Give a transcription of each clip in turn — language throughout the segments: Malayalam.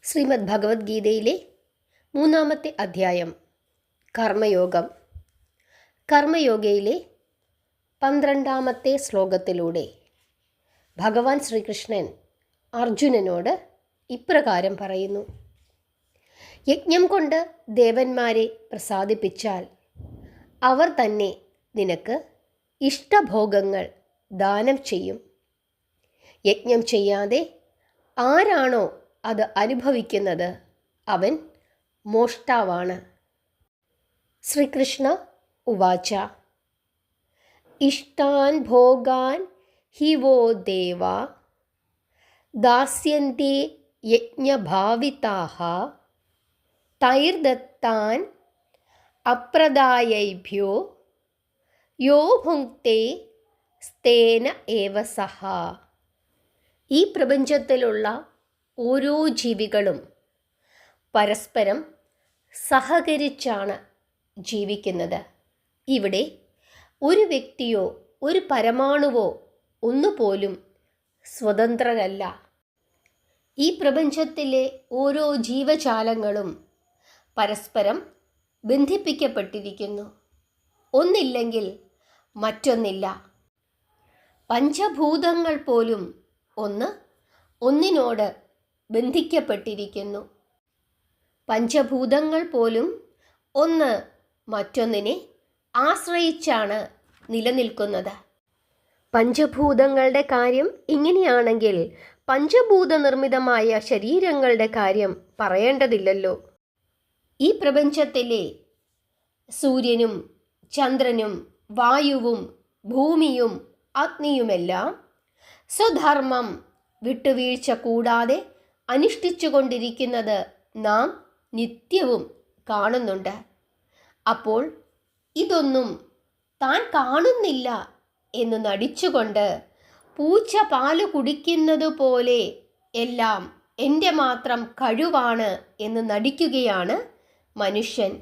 ശ്രീമദ് ഭഗവത്ഗീതയിലെ 3-ാമത്തെ അധ്യായം കർമ്മയോഗം. കർമ്മയോഗയിലെ 12-ാമത്തെ ശ്ലോകത്തിലൂടെ ഭഗവാൻ ശ്രീകൃഷ്ണൻ അർജുനനോട് ഇപ്രകാരം പറയുന്നു: യജ്ഞം കൊണ്ട് ദേവന്മാരെ പ്രസാദിപ്പിച്ചാൽ അവർ തന്നെ നിനക്ക് ഇഷ്ടഭോഗങ്ങൾ ദാനം ചെയ്യും. യജ്ഞം ചെയ്യാതെ ആരാണോ അത് അനുഭവിക്കുന്നത് അവൻ മോഷ്ടാവാണ്. ശ്രീകൃഷ്ണ ഉവാച: ഇഷ്ടാൻ ഭോഗാൻ ഹി വോ ദേവാ ദാസ്യന്തി യജ്ഞഭാവിതാഃ തൈർദത്താൻ അപ്രദായൈഭ്യോ യോ ഭുങ്ക്തേ സ്തേന ഏവ സഹ. ഈ പ്രപഞ്ചത്തിലുള്ള ഓരോ ജീവികളും പരസ്പരം സഹകരിച്ചാണ് ജീവിക്കുന്നത്. ഇവിടെ ഒരു വ്യക്തിയോ ഒരു പരമാണുവോ ഒന്നുപോലും സ്വതന്ത്രരല്ല. ഈ പ്രപഞ്ചത്തിലെ ഓരോ ജീവജാലങ്ങളും പരസ്പരം ബന്ധിപ്പിക്കപ്പെട്ടിരിക്കുന്നു. ഒന്നില്ലെങ്കിൽ മറ്റൊന്നില്ല. പഞ്ചഭൂതങ്ങൾ പോലും ഒന്നിനോട് ബന്ധിക്കപ്പെട്ടിരിക്കുന്നു. പഞ്ചഭൂതങ്ങൾ പോലും ഒന്ന് മറ്റൊന്നിനെ ആശ്രയിച്ചാണ് നിലനിൽക്കുന്നത്. പഞ്ചഭൂതങ്ങളുടെ കാര്യം ഇങ്ങനെയാണെങ്കിൽ പഞ്ചഭൂത നിർമ്മിതമായ ശരീരങ്ങളുടെ കാര്യം പറയേണ്ടതില്ലല്ലോ. ഈ പ്രപഞ്ചത്തിലെ സൂര്യനും ചന്ദ്രനും വായുവും ഭൂമിയും അഗ്നിയുമെല്ലാം സ്വധർമ്മം വിട്ടുവീഴ്ച കൂടാതെ അനുഷ്ഠിച്ചുകൊണ്ടിരിക്കുന്നത് നാം നിത്യവും കാണുന്നുണ്ട്. അപ്പോൾ ഇതൊന്നും താൻ കാണുന്നില്ല എന്ന് നടിച്ചുകൊണ്ട് പൂച്ച പാല് കുടിക്കുന്നത് പോലെ എല്ലാം എൻ്റെ മാത്രം കഴിവാണ് എന്ന് നടിക്കുകയാണ് മനുഷ്യൻ.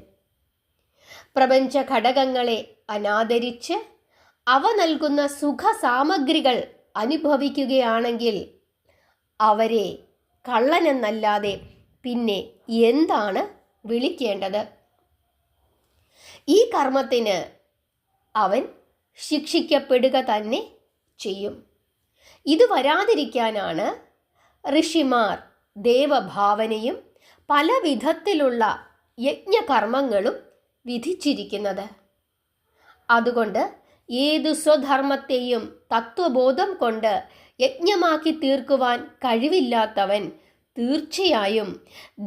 പ്രപഞ്ച ഘടകങ്ങളെ അനാദരിച്ച് അവ നൽകുന്ന സുഖസാമഗ്രികൾ അനുഭവിക്കുകയാണെങ്കിൽ അവരെ കള്ളനെന്നല്ലാതെ പിന്നെ എന്താണ് വിളിക്കേണ്ടത്? ഈ കർമ്മത്തിന് അവൻ ശിക്ഷിക്കപ്പെടുക തന്നെ ചെയ്യും. ഇത് വരാതിരിക്കാനാണ് ഋഷിമാർ ദേവഭാവനയും പല വിധത്തിലുള്ള യജ്ഞകർമ്മങ്ങളും വിധിച്ചിരിക്കുന്നത്. അതുകൊണ്ട് ഏതു സ്വധർമ്മത്തെയും തത്വബോധം കൊണ്ട് യജ്ഞമാക്കി തീർക്കുവാൻ കഴിവില്ലാത്തവൻ തീർച്ചയായും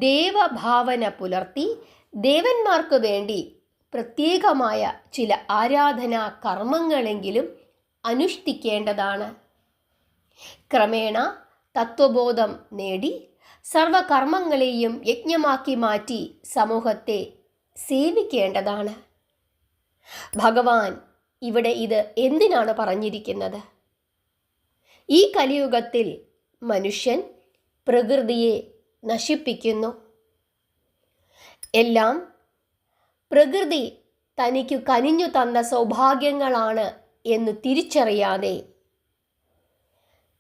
ദേവഭാവന പുലർത്തി ദേവന്മാർക്ക് വേണ്ടി പ്രത്യേകമായ ചില ആരാധനാ കർമ്മങ്ങളെങ്കിലും അനുഷ്ഠിക്കേണ്ടതാണ്. ക്രമേണ തത്വബോധം നേടി സർവകർമ്മങ്ങളെയും യജ്ഞമാക്കി മാറ്റി സമൂഹത്തെ സേവിക്കേണ്ടതാണ്. ഭഗവാൻ ഇവിടെ ഇത് എന്തിനാണ് പറഞ്ഞിരിക്കുന്നത്? ഈ കലിയുഗത്തിൽ മനുഷ്യൻ പ്രകൃതിയെ നശിപ്പിക്കുന്നു. എല്ലാം പ്രകൃതി തനിക്ക് കനിഞ്ഞു തന്ന സൗഭാഗ്യങ്ങളാണ് എന്ന് തിരിച്ചറിയാതെ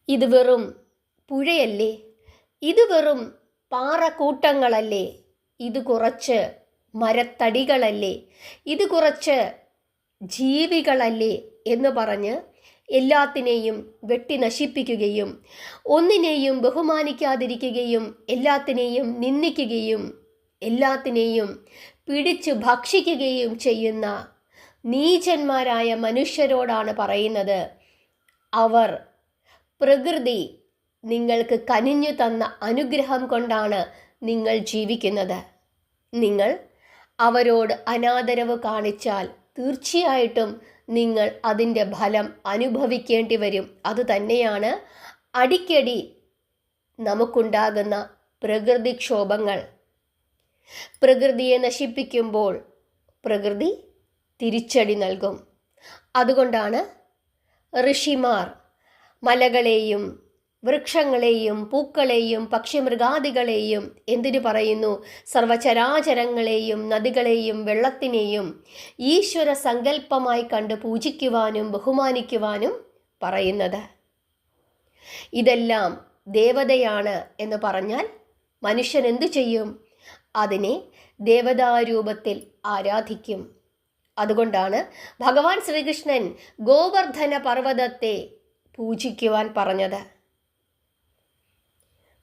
ഇത് വെറും പുഴയല്ലേ, ഇത് വെറും പാറക്കൂട്ടങ്ങളല്ലേ, ഇത് കുറച്ച് മരത്തടികളല്ലേ, ഇത് കുറച്ച് ജീവികളല്ലേ എന്ന് പറഞ്ഞ് എല്ലാത്തിനെയും വെട്ടി നശിപ്പിക്കുകയും ഒന്നിനെയും ബഹുമാനിക്കാതിരിക്കുകയും എല്ലാത്തിനെയും നിന്ദിക്കുകയും എല്ലാത്തിനെയും പിടിച്ചു ഭക്ഷിക്കുകയും ചെയ്യുന്ന നീചന്മാരായ മനുഷ്യരോടാണ് പറയുന്നത്, അവർ പ്രകൃതി നിങ്ങൾക്ക് കനിഞ്ഞു തന്ന അനുഗ്രഹം കൊണ്ടാണ് നിങ്ങൾ ജീവിക്കുന്നത്. നിങ്ങൾ അവരോട് അനാദരവ് കാണിച്ചാൽ തീർച്ചയായിട്ടും നിങ്ങൾ അതിൻ്റെ ഫലം അനുഭവിക്കേണ്ടി വരും. അതുതന്നെയാണ് അടിക്കടി നമുക്കുണ്ടാകുന്ന പ്രകൃതിക്ഷോഭങ്ങൾ. പ്രകൃതിയെ നശിപ്പിക്കുമ്പോൾ പ്രകൃതി തിരിച്ചടി നൽകും. അതുകൊണ്ടാണ് ഋഷിമാർ മലകളെയും വൃക്ഷങ്ങളെയും പൂക്കളെയും പക്ഷിമൃഗാദികളെയും എന്തിനു പറയുന്നു, സർവചരാചരങ്ങളെയും നദികളെയും വെള്ളത്തിനെയും ഈശ്വര സങ്കല്പമായി കണ്ട് പൂജിക്കുവാനും ബഹുമാനിക്കുവാനും പറയുന്നത്. ഇതെല്ലാം ദേവതയാണ് എന്ന് പറഞ്ഞാൽ മനുഷ്യൻ എന്തു ചെയ്യും? അതിനെ ദേവതാരൂപത്തിൽ ആരാധിക്കും. അതുകൊണ്ടാണ് ഭഗവാൻ ശ്രീകൃഷ്ണൻ ഗോവർദ്ധന പർവ്വതത്തെ പൂജിക്കുവാൻ പറഞ്ഞത്.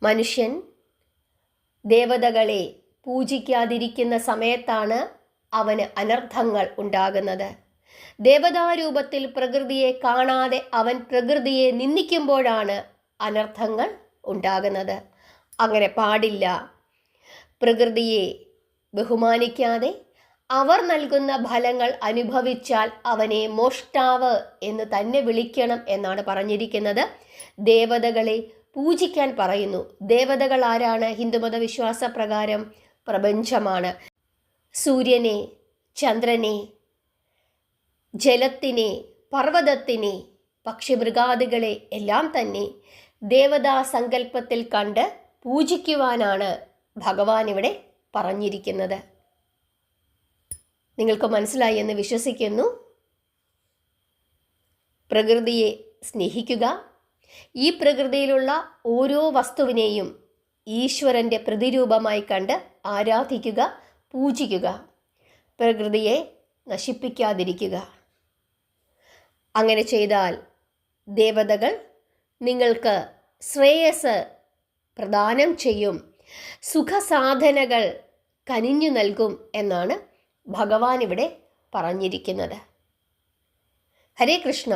മനുഷ്യൻ ദേവതകളെ പൂജിക്കാതിരിക്കുന്ന സമയത്താണ് അവന് അനർത്ഥങ്ങൾ ഉണ്ടാകുന്നത്. ദേവതാരൂപത്തിൽ പ്രകൃതിയെ കാണാതെ അവൻ പ്രകൃതിയെ നിന്ദിക്കുമ്പോഴാണ് അനർത്ഥങ്ങൾ ഉണ്ടാകുന്നത്. അങ്ങനെ പാടില്ല. പ്രകൃതിയെ ബഹുമാനിക്കാതെ അവർ നൽകുന്ന ഫലങ്ങൾ അനുഭവിച്ചാൽ അവനെ മോഷ്ടാവ് എന്ന് തന്നെ വിളിക്കണം എന്നാണ് പറഞ്ഞിരിക്കുന്നത്. ദേവതകളെ പൂജിക്കാൻ പറയുന്നു. ദേവതകൾ ആരാണ്? ഹിന്ദുമത വിശ്വാസ പ്രകാരം പ്രപഞ്ചമാണ്. സൂര്യനെ, ചന്ദ്രനെ, ജലത്തിനെ, പർവ്വതത്തിനെ, പക്ഷിമൃഗാദികളെ എല്ലാം തന്നെ ദേവതാ സങ്കല്പത്തിൽ കണ്ട് പൂജിക്കുവാനാണ് ഭഗവാൻ ഇവിടെ പറഞ്ഞിരിക്കുന്നത്. നിങ്ങൾക്ക് മനസ്സിലായി എന്ന് വിശ്വസിക്കുന്നു. പ്രകൃതിയെ സ്നേഹിക്കുക. ഈ പ്രകൃതിയിലുള്ള ഓരോ വസ്തുവിനെയും ഈശ്വരൻ്റെ പ്രതിരൂപമായി കണ്ട് ആരാധിക്കുക, പൂജിക്കുക. പ്രകൃതിയെ നശിപ്പിക്കാതിരിക്കുക. അങ്ങനെ ചെയ്താൽ ദേവതകൾ നിങ്ങൾക്ക് ശ്രേയസ് പ്രദാനം ചെയ്യും, സുഖസാധനകൾ കനിഞ്ഞു നൽകും എന്നാണ് ഭഗവാൻ ഇവിടെ പറഞ്ഞിരിക്കുന്നത്. ഹരേ കൃഷ്ണ.